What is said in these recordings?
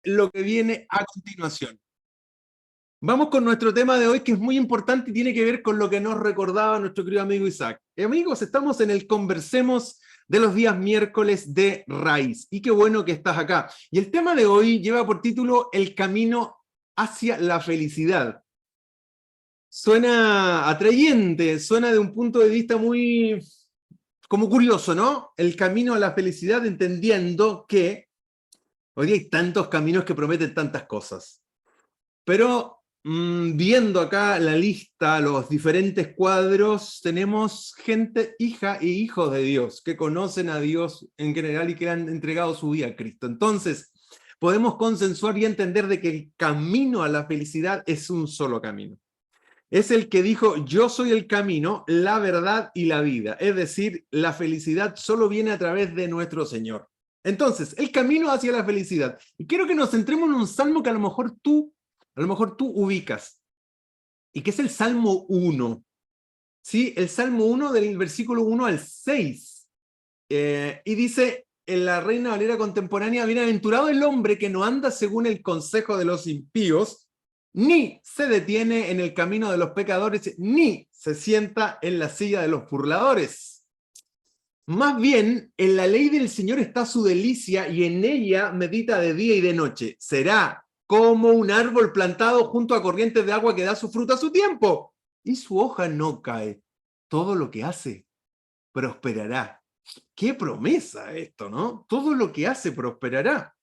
lo que viene a continuación. Vamos con nuestro tema de hoy, que es muy importante y tiene que ver con lo que nos recordaba nuestro querido amigo Isaac. Amigos, estamos en el Conversemos de los días miércoles de Raíz. Y qué bueno que estás acá. Y el tema de hoy lleva por título El camino hacia la felicidad. Suena atrayente, suena de un punto de vista muy como curioso, ¿no? El camino a la felicidad, entendiendo que hoy día hay tantos caminos que prometen tantas cosas. Pero viendo acá la lista, los diferentes cuadros, tenemos gente, hija e hijos de Dios, que conocen a Dios en general y que han entregado su vida a Cristo. Entonces, podemos consensuar y entender de que el camino a la felicidad es un solo camino. Es el que dijo, yo soy el camino, la verdad y la vida. Es decir, la felicidad solo viene a través de nuestro Señor. Entonces, el camino hacia la felicidad. Y quiero que nos centremos en un salmo que a lo mejor tú ubicas, y que es el Salmo 1. ¿Sí? El Salmo 1 del versículo 1 al 6. Y dice en la Reina Valera contemporánea, bienaventurado el hombre que no anda según el consejo de los impíos, ni se detiene en el camino de los pecadores, ni se sienta en la silla de los burladores. Más bien, en la ley del Señor está su delicia y en ella medita de día y de noche. Será como un árbol plantado junto a corrientes de agua que da su fruto a su tiempo, y su hoja no cae. Todo lo que hace prosperará. ¡Qué promesa esto!, ¿no? Todo lo que hace prosperará.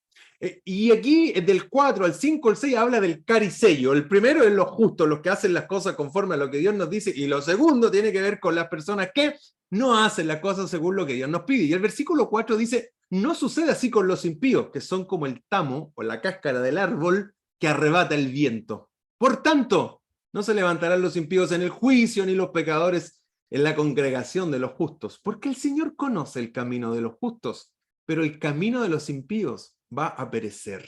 Y aquí, del 4 al 5, al 6, habla del caricello. El primero es los justos, los que hacen las cosas conforme a lo que Dios nos dice, y lo segundo tiene que ver con las personas que no hacen las cosas según lo que Dios nos pide. Y el versículo 4 dice, no sucede así con los impíos, que son como el tamo o la cáscara del árbol que arrebata el viento. Por tanto, no se levantarán los impíos en el juicio, ni los pecadores en la congregación de los justos, porque el Señor conoce el camino de los justos, pero el camino de los impíos va a perecer.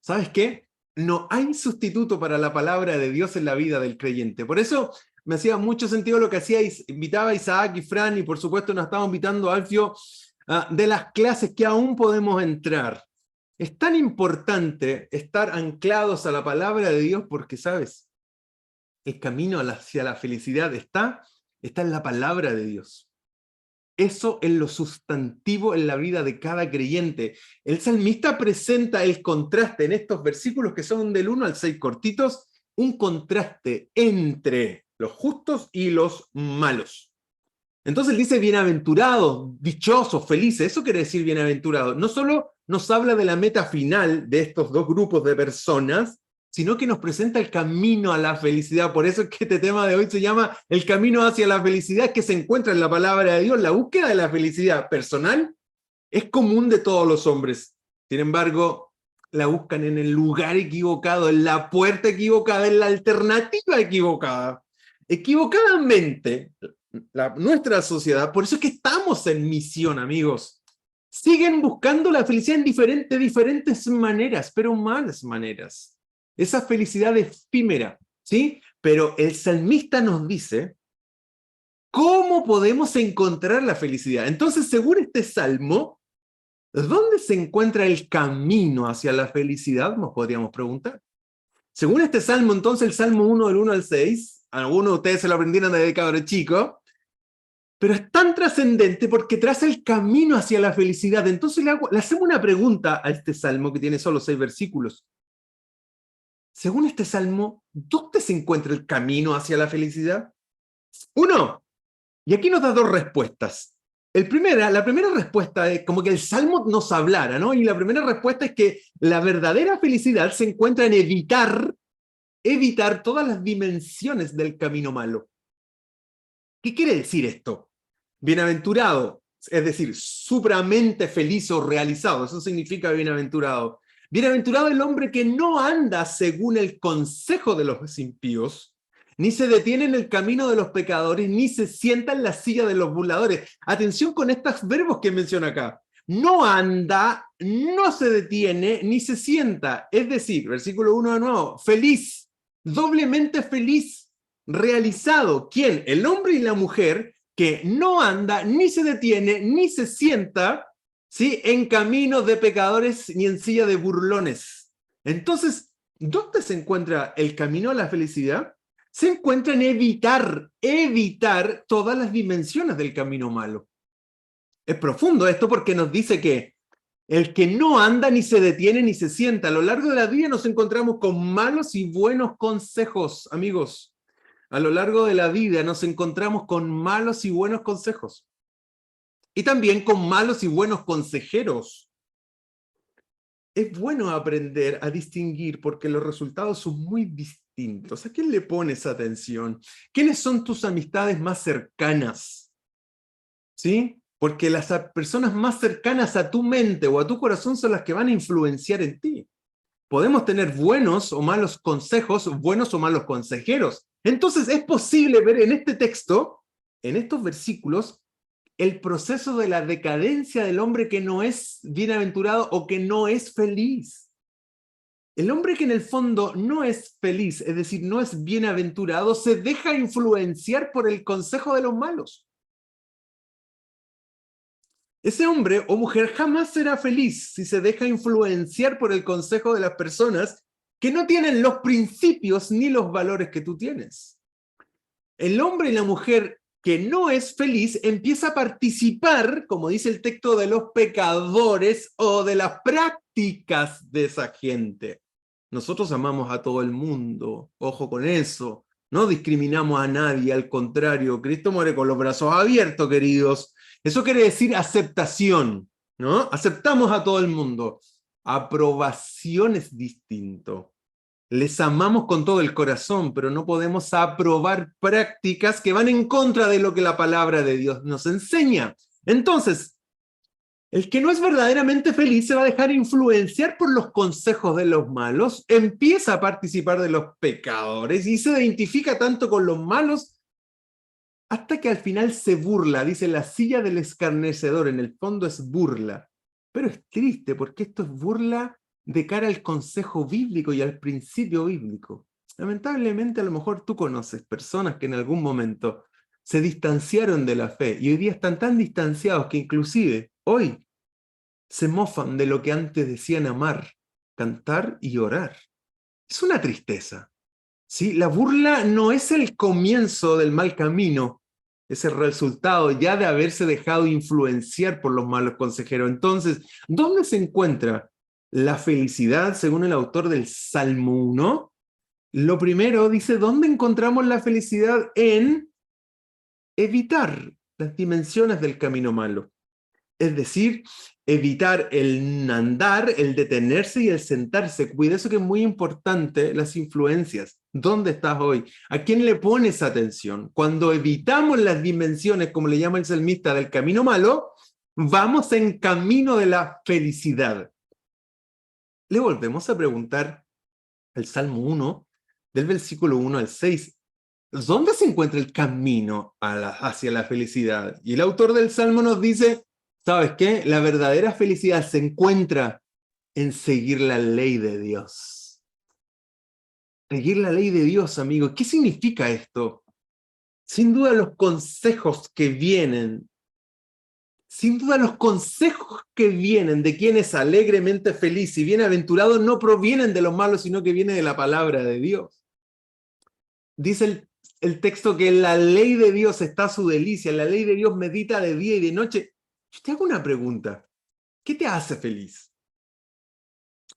¿Sabes qué? No hay sustituto para la palabra de Dios en la vida del creyente. Por eso me hacía mucho sentido lo que hacía, invitaba a Isaac y Fran, y por supuesto nos estaba invitando a Alfio, de las clases que aún podemos entrar. Es tan importante estar anclados a la palabra de Dios porque, ¿sabes? El camino hacia la felicidad está en la palabra de Dios. Eso es lo sustantivo en la vida de cada creyente. El salmista presenta el contraste en estos versículos que son del 1 al 6 cortitos, un contraste entre los justos y los malos. Entonces dice bienaventurado, dichoso, feliz. Eso quiere decir bienaventurado. No solo nos habla de la meta final de estos dos grupos de personas, sino que nos presenta el camino a la felicidad. Por eso es que este tema de hoy se llama el camino hacia la felicidad, que se encuentra en la palabra de Dios. La búsqueda de la felicidad personal es común de todos los hombres. Sin embargo, la buscan en el lugar equivocado, en la puerta equivocada, en la alternativa equivocada. Equivocadamente, nuestra sociedad, por eso es que estamos en misión, amigos, siguen buscando la felicidad en diferentes maneras, pero malas maneras. Esa felicidad efímera, ¿sí? Pero el salmista nos dice cómo podemos encontrar la felicidad. Entonces, según este salmo, ¿dónde se encuentra el camino hacia la felicidad? Nos podríamos preguntar. Según este salmo, entonces, el salmo 1 del 1 al 6, algunos de ustedes se lo aprendieron desde cabro chico, pero es tan trascendente porque traza el camino hacia la felicidad. Entonces le hacemos una pregunta a este salmo que tiene solo 6 versículos. Según este salmo, ¿dónde se encuentra el camino hacia la felicidad? 1. Y aquí nos da 2 respuestas. La primera respuesta es como que el salmo nos hablara, ¿no? Y la primera respuesta es que la verdadera felicidad se encuentra en evitar todas las dimensiones del camino malo. ¿Qué quiere decir esto? Bienaventurado, es decir, supramente feliz o realizado, eso significa bienaventurado. Bienaventurado el hombre que no anda según el consejo de los impíos, ni se detiene en el camino de los pecadores, ni se sienta en la silla de los burladores. Atención con estos verbos que menciona acá. No anda, no se detiene, ni se sienta. Es decir, versículo 1 de nuevo, feliz, doblemente feliz, realizado. ¿Quién? El hombre y la mujer que no anda, ni se detiene, ni se sienta, ¿sí?, en caminos de pecadores, ni en silla de burlones. Entonces, ¿dónde se encuentra el camino a la felicidad? Se encuentra en evitar todas las dimensiones del camino malo. Es profundo esto porque nos dice que el que no anda ni se detiene ni se sienta. A lo largo de la vida nos encontramos con malos y buenos consejos, amigos. A lo largo de la vida nos encontramos con malos y buenos consejos. Y también con malos y buenos consejeros. Es bueno aprender a distinguir porque los resultados son muy distintos. ¿A quién le pones atención? ¿Quiénes son tus amistades más cercanas? ¿Sí? Porque las personas más cercanas a tu mente o a tu corazón son las que van a influenciar en ti. Podemos tener buenos o malos consejos, buenos o malos consejeros. Entonces es posible ver en este texto, en estos versículos, el proceso de la decadencia del hombre que no es bienaventurado o que no es feliz. El hombre que en el fondo no es feliz, es decir, no es bienaventurado, se deja influenciar por el consejo de los malos. Ese hombre o mujer jamás será feliz si se deja influenciar por el consejo de las personas que no tienen los principios ni los valores que tú tienes. El hombre y la mujer que no es feliz empieza a participar, como dice el texto, de los pecadores o de las prácticas de esa gente. Nosotros amamos a todo el mundo, ojo con eso. No discriminamos a nadie, al contrario, Cristo muere con los brazos abiertos, queridos. Eso quiere decir aceptación, ¿no? Aceptamos a todo el mundo. Aprobación es distinto. Les amamos con todo el corazón, pero no podemos aprobar prácticas que van en contra de lo que la palabra de Dios nos enseña. Entonces, el que no es verdaderamente feliz se va a dejar influenciar por los consejos de los malos, empieza a participar de los pecadores y se identifica tanto con los malos hasta que al final se burla. Dice, la silla del escarnecedor, en el fondo es burla. Pero es triste porque esto es burla de cara al consejo bíblico y al principio bíblico. Lamentablemente, a lo mejor tú conoces personas que en algún momento se distanciaron de la fe y hoy día están tan distanciados que inclusive hoy se mofan de lo que antes decían amar, cantar y orar. Es una tristeza. ¿Sí? La burla no es el comienzo del mal camino, es el resultado ya de haberse dejado influenciar por los malos consejeros. Entonces, ¿dónde se encuentra la felicidad según el autor del Salmo 1? Lo primero dice, ¿dónde encontramos la felicidad? En evitar las dimensiones del camino malo. Es decir, evitar el andar, el detenerse y el sentarse. Cuida eso que es muy importante, las influencias. ¿Dónde estás hoy? ¿A quién le pones atención? Cuando evitamos las dimensiones, como le llama el salmista, del camino malo, vamos en camino de la felicidad. Le volvemos a preguntar al Salmo 1, del versículo 1 al 6. ¿Dónde se encuentra el camino hacia la felicidad? Y el autor del Salmo nos dice, ¿sabes qué? La verdadera felicidad se encuentra en seguir la ley de Dios. Seguir la ley de Dios, amigo. ¿Qué significa esto? Sin duda los consejos que vienen, de quien es alegremente feliz y bienaventurado no provienen de los malos, sino que vienen de la palabra de Dios. Dice el texto que en la ley de Dios está su delicia, en la ley de Dios medita de día y de noche. Yo te hago una pregunta. ¿Qué te hace feliz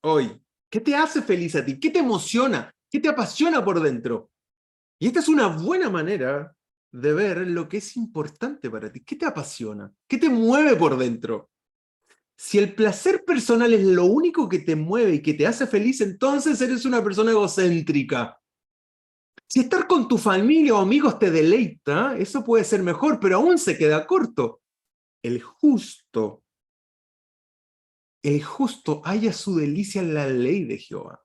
hoy? ¿Qué te hace feliz a ti? ¿Qué te emociona? ¿Qué te apasiona por dentro? Y esta es una buena manera de ver lo que es importante para ti. ¿Qué te apasiona? ¿Qué te mueve por dentro? Si el placer personal es lo único que te mueve y que te hace feliz, entonces eres una persona egocéntrica. Si estar con tu familia o amigos te deleita, eso puede ser mejor, pero aún se queda corto. El justo halla su delicia en la ley de Jehová.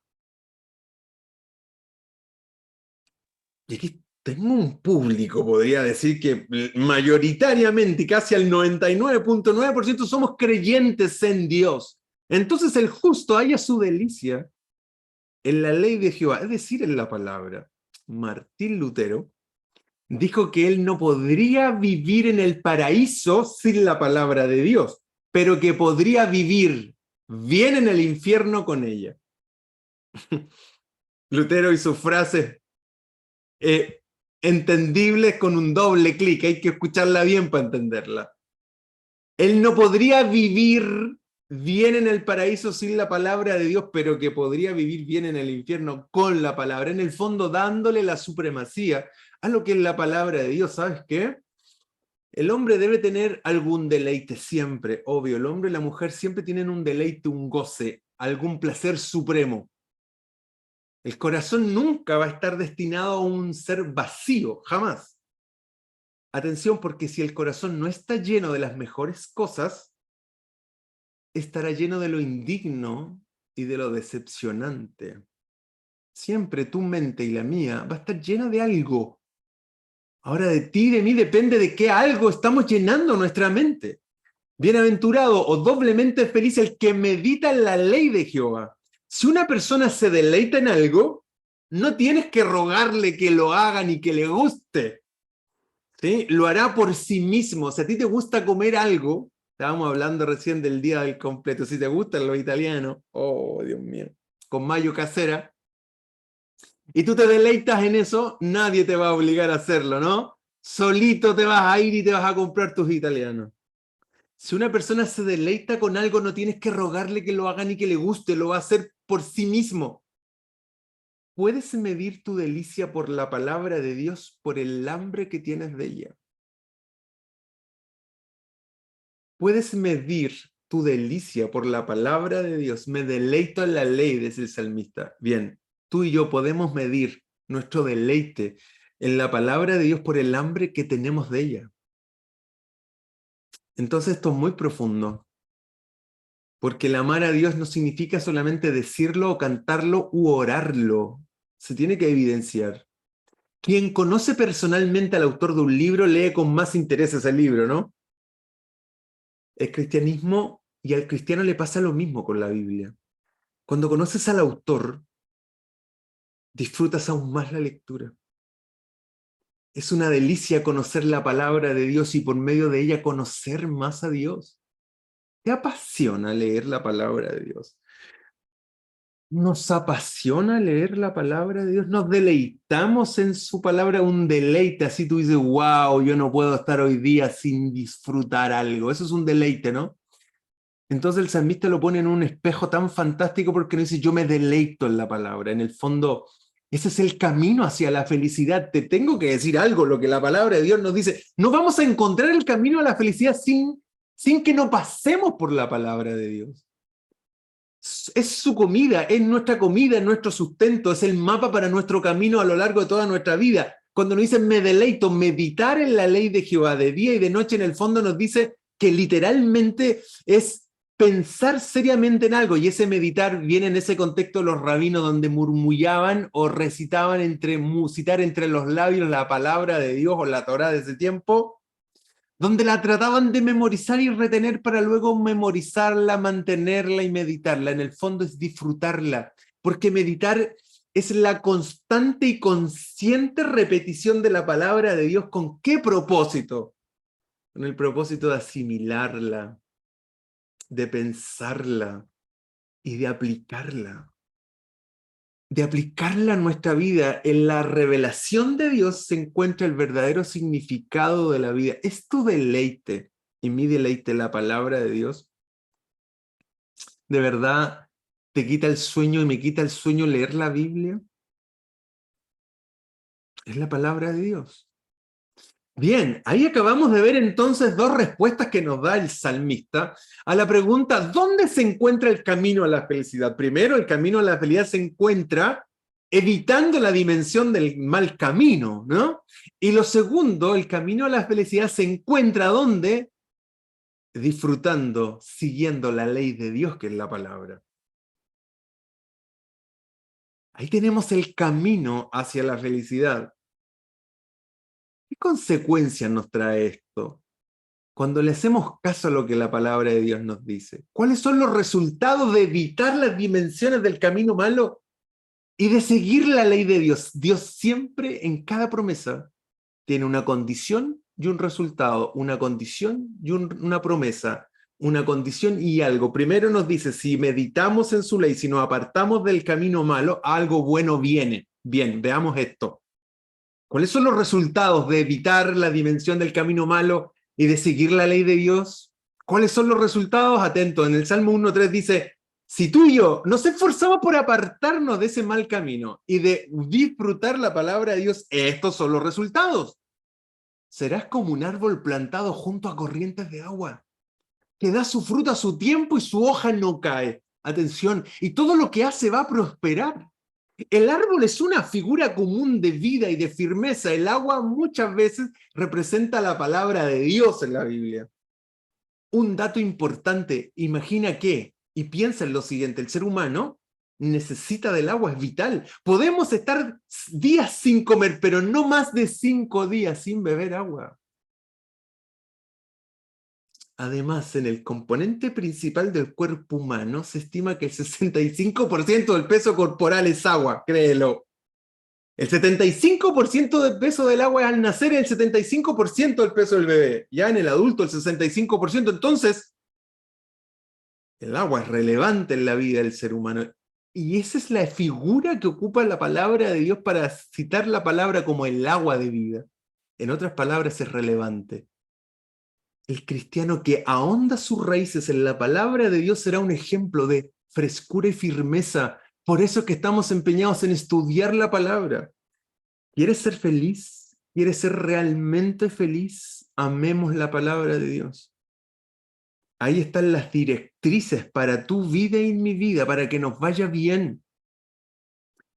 Y aquí tengo un público, podría decir que mayoritariamente, casi al 99.9% somos creyentes en Dios. Entonces el justo halla su delicia en la ley de Jehová, es decir, en la palabra. Martín Lutero dijo que él no podría vivir en el paraíso sin la palabra de Dios, pero que podría vivir bien en el infierno con ella. Lutero y sus frases entendibles con un doble clic, hay que escucharla bien para entenderla. Él no podría vivir bien en el paraíso sin la palabra de Dios, pero que podría vivir bien en el infierno con la palabra, en el fondo dándole la supremacía a lo que es la palabra de Dios. ¿Sabes qué? El hombre debe tener algún deleite siempre, obvio. El hombre y la mujer siempre tienen un deleite, un goce, algún placer supremo. El corazón nunca va a estar destinado a un ser vacío, jamás. Atención, porque si el corazón no está lleno de las mejores cosas, estará lleno de lo indigno y de lo decepcionante. Siempre tu mente y la mía va a estar llena de algo. Ahora de ti y de mí depende de qué algo estamos llenando nuestra mente. Bienaventurado o doblemente feliz el que medita en la ley de Jehová. Si una persona se deleita en algo, no tienes que rogarle que lo haga ni que le guste. ¿Sí? Lo hará por sí mismo. Si a ti te gusta comer algo, estábamos hablando recién del día del completo, si te gustan los italianos, oh Dios mío, con mayo casera, y tú te deleitas en eso, nadie te va a obligar a hacerlo, ¿no? Solito te vas a ir y te vas a comprar tus italianos. Si una persona se deleita con algo, no tienes que rogarle que lo haga ni que le guste, lo va a hacer por sí mismo. Puedes medir tu delicia por la palabra de Dios, por el hambre que tienes de ella. Puedes medir tu delicia por la palabra de Dios. Me deleito en la ley, dice el salmista. Bien, tú y yo podemos medir nuestro deleite en la palabra de Dios por el hambre que tenemos de ella. Entonces esto es muy profundo. Porque el amar a Dios no significa solamente decirlo o cantarlo u orarlo. Se tiene que evidenciar. Quien conoce personalmente al autor de un libro lee con más interés ese libro, ¿no? El cristianismo y al cristiano le pasa lo mismo con la Biblia. Cuando conoces al autor, disfrutas aún más la lectura. Es una delicia conocer la palabra de Dios y por medio de ella conocer más a Dios. ¿Te apasiona leer la palabra de Dios? Nos apasiona leer la palabra de Dios, nos deleitamos en su palabra, un deleite, así tú dices, wow, yo no puedo estar hoy día sin disfrutar algo, eso es un deleite, ¿no? Entonces el salmista lo pone en un espejo tan fantástico porque no dice, yo me deleito en la palabra, en el fondo, ese es el camino hacia la felicidad. Te tengo que decir algo, lo que la palabra de Dios nos dice, no vamos a encontrar el camino a la felicidad sin que no pasemos por la palabra de Dios. Es su comida, es nuestra comida, es nuestro sustento, es el mapa para nuestro camino a lo largo de toda nuestra vida. Cuando nos dicen me deleito, meditar en la ley de Jehová de día y de noche, en el fondo nos dice que literalmente es pensar seriamente en algo, y ese meditar viene en ese contexto de los rabinos donde murmullaban o recitaban citar entre los labios la palabra de Dios o la Torá de ese tiempo, donde la trataban de memorizar y retener para luego memorizarla, mantenerla y meditarla. En el fondo es disfrutarla, porque meditar es la constante y consciente repetición de la palabra de Dios. ¿Con qué propósito? Con el propósito de asimilarla, de pensarla y de aplicarla. De aplicarla a nuestra vida. En la revelación de Dios se encuentra el verdadero significado de la vida. ¿Es tu deleite y mi deleite la palabra de Dios? ¿De verdad te quita el sueño y me quita el sueño leer la Biblia? Es la palabra de Dios. Bien, ahí acabamos de ver entonces dos respuestas que nos da el salmista a la pregunta, ¿dónde se encuentra el camino a la felicidad? Primero, el camino a la felicidad se encuentra evitando la dimensión del mal camino, ¿no? Y lo segundo, el camino a la felicidad se encuentra ¿dónde? Disfrutando, siguiendo la ley de Dios, que es la palabra. Ahí tenemos el camino hacia la felicidad. ¿Qué consecuencias nos trae esto? Cuando le hacemos caso a lo que la palabra de Dios nos dice, ¿cuáles son los resultados de evitar las dimensiones del camino malo y de seguir la ley de Dios? Dios siempre en cada promesa tiene una condición y un resultado, una condición y una promesa, una condición y algo. Primero nos dice, si meditamos en su ley, si nos apartamos del camino malo, algo bueno viene. Bien, veamos esto. ¿Cuáles son los resultados de evitar la dimensión del camino malo y de seguir la ley de Dios? ¿Cuáles son los resultados? Atento, en el Salmo 1.3 dice, si tú y yo nos esforzamos por apartarnos de ese mal camino y de disfrutar la palabra de Dios, estos son los resultados. Serás como un árbol plantado junto a corrientes de agua, que da su fruto a su tiempo y su hoja no cae. Atención, y todo lo que hace va a prosperar. El árbol es una figura común de vida y de firmeza. El agua muchas veces representa la palabra de Dios en la Biblia. Un dato importante, imagina que, y piensa en lo siguiente, el ser humano necesita del agua, es vital. Podemos estar días sin comer, pero no más de 5 días sin beber agua. Además, en el componente principal del cuerpo humano se estima que el 65% del peso corporal es agua, créelo. El 75% del peso del agua es al nacer y el 75% del peso del bebé. Ya en el adulto el 65%. Entonces, el agua es relevante en la vida del ser humano. Y esa es la figura que ocupa la palabra de Dios para citar la palabra como el agua de vida. En otras palabras, es relevante. El cristiano que ahonda sus raíces en la palabra de Dios será un ejemplo de frescura y firmeza. Por eso es que estamos empeñados en estudiar la palabra. ¿Quieres ser feliz? ¿Quieres ser realmente feliz? Amemos la palabra de Dios. Ahí están las directrices para tu vida y mi vida, para que nos vaya bien.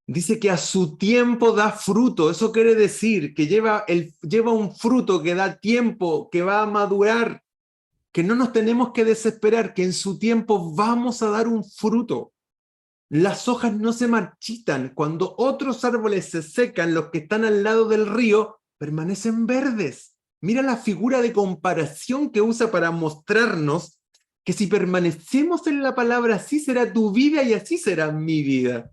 Dice que a su tiempo da fruto. Eso quiere decir que lleva un fruto que da tiempo, que va a madurar, que no nos tenemos que desesperar, que en su tiempo vamos a dar un fruto. Las hojas no se marchitan. Cuando otros árboles se secan, los que están al lado del río permanecen verdes. Mira la figura de comparación que usa para mostrarnos que si permanecemos en la palabra, así será tu vida y así será mi vida.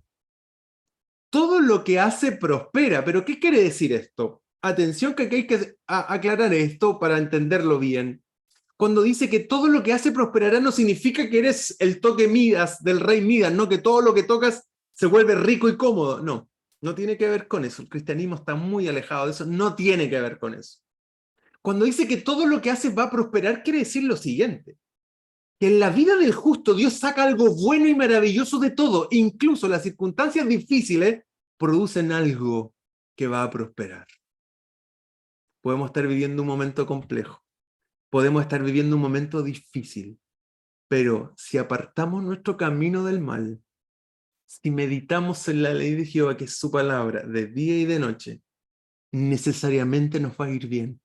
Todo lo que hace prospera. ¿Pero qué quiere decir esto? Atención, que aquí hay que aclarar esto para entenderlo bien. Cuando dice que todo lo que hace prosperará, no significa que eres el toque Midas del rey Midas, no que todo lo que tocas se vuelve rico y cómodo. No, no tiene que ver con eso. El cristianismo está muy alejado de eso, no tiene que ver con eso. Cuando dice que todo lo que hace va a prosperar, quiere decir lo siguiente: que en la vida del justo Dios saca algo bueno y maravilloso de todo, incluso las circunstancias difíciles producen algo que va a prosperar. Podemos estar viviendo un momento complejo. Podemos estar viviendo un momento difícil, pero si apartamos nuestro camino del mal, si meditamos en la ley de Jehová, que es su palabra, de día y de noche, necesariamente nos va a ir bien.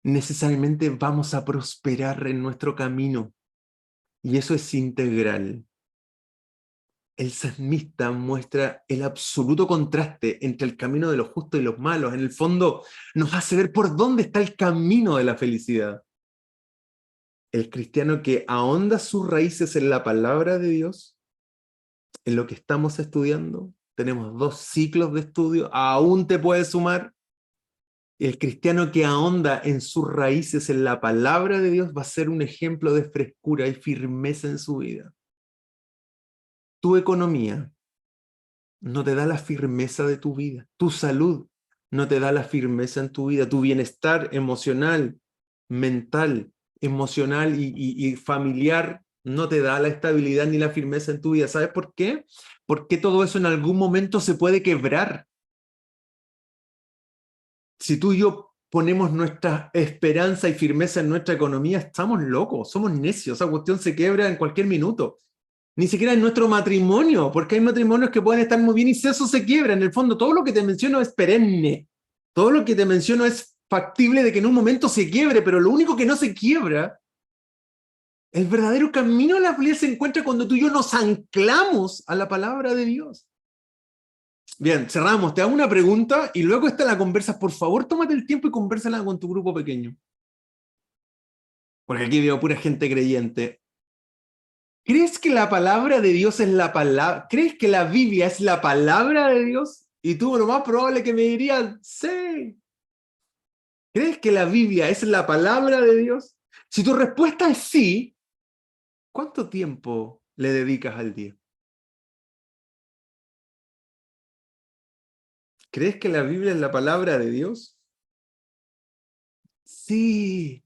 Necesariamente vamos a prosperar en nuestro camino. Y eso es integral. El salmista muestra el absoluto contraste entre el camino de los justos y los malos. En el fondo, nos hace ver por dónde está el camino de la felicidad. El cristiano que ahonda sus raíces en la palabra de Dios, en lo que estamos estudiando, tenemos 2 ciclos de estudio, aún te puedes sumar. El cristiano que ahonda en sus raíces en la palabra de Dios va a ser un ejemplo de frescura y firmeza en su vida. Tu economía no te da la firmeza de tu vida. Tu salud no te da la firmeza en tu vida. Tu bienestar emocional, mental, emocional y familiar no te da la estabilidad ni la firmeza en tu vida. ¿Sabes por qué? Porque todo eso en algún momento se puede quebrar. Si tú y yo ponemos nuestra esperanza y firmeza en nuestra economía, estamos locos, somos necios. Esa cuestión se quiebra en cualquier minuto. Ni siquiera en nuestro matrimonio, porque hay matrimonios que pueden estar muy bien y si eso se quiebra. En el fondo, todo lo que te menciono es perenne. Todo lo que te menciono es factible de que en un momento se quiebre, pero lo único que no se quiebra, el verdadero camino a la felicidad se encuentra cuando tú y yo nos anclamos a la palabra de Dios. Bien, cerramos. Te hago una pregunta y luego esta la conversas. Por favor, tómate el tiempo y convérsala con tu grupo pequeño. Porque aquí veo pura gente creyente. ¿Crees que la palabra de Dios es la palabra? ¿Crees que la Biblia es la palabra de Dios? Y tú lo más probable que me dirías, sí. ¿Crees que la Biblia es la palabra de Dios? Si tu respuesta es sí, ¿Cuánto tiempo le dedicas al día? ¿Crees que la Biblia es la palabra de Dios? Sí.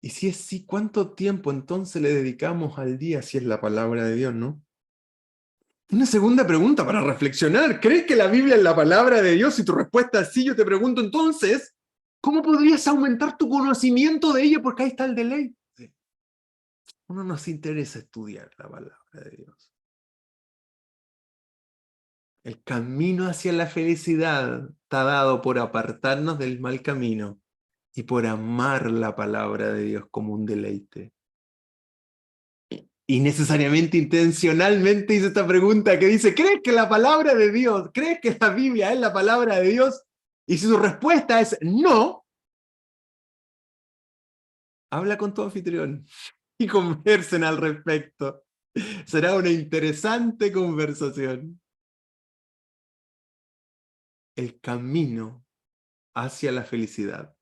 Y si es sí, ¿cuánto tiempo entonces le dedicamos al día si es la palabra de Dios, no? Una segunda pregunta para reflexionar. ¿Crees que la Biblia es la palabra de Dios? Si tu respuesta es sí, yo te pregunto entonces, ¿cómo podrías aumentar tu conocimiento de ella? Porque ahí está el deleite. No nos interesa estudiar la palabra de Dios. El camino hacia la felicidad está dado por apartarnos del mal camino y por amar la palabra de Dios como un deleite. Y necesariamente, intencionalmente hice esta pregunta que dice, ¿crees que la palabra de Dios, crees que la Biblia es la palabra de Dios? Y si su respuesta es no, habla con tu anfitrión y conversen al respecto. Será una interesante conversación. El camino hacia la felicidad